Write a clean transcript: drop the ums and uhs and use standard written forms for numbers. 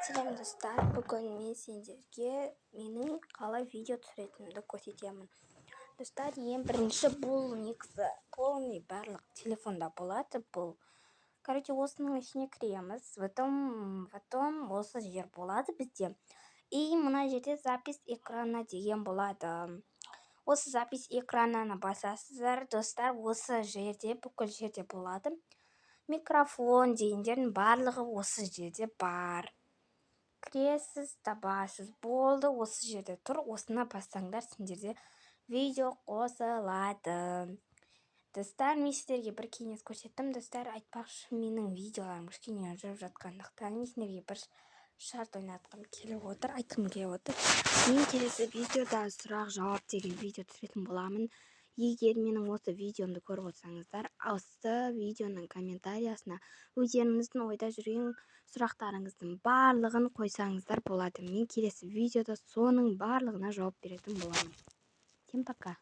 Сәлем достар, бүгін мен сендерге менің қалай видео түсіретінімді көрсетемін. Достар, ең бірінші бұл негізі полный барлық телефонда болады. Бұл осының ішіне кіреміз. Потом осы жер болады бізде. И мына жерде запись экрана деген болады. Осы запись экранына басасыздар, достар, осы жерде бүкіл жерде болады. Микрофон дегендердің барлығы осы жерде бар. Кіресіз, табасыз, болды, осы жерде тұр, осына бассаңдар сендерде видео қосылады. Достар, мен сіздерге бір кеңес көрсеттім. Достар, айтпақшы, менің видеоларым кішкене жүріп жатқандықтан мен сендерге бір шарт ойнатқым келіп отыр, айтқым келіп отыр. Мен келесі видеода сұрақ-жауап деген видео түсіретін боламын. Егер менің осы видеомды көріп отырсаңыздар, осы видеоның комментариясына өздеріңіздің ойда жүрген сұрақтарыңыздың барлығын қойсаңыздар болады. Мен келесі видеода соның барлығына жауап беретін боламын. Всем пока.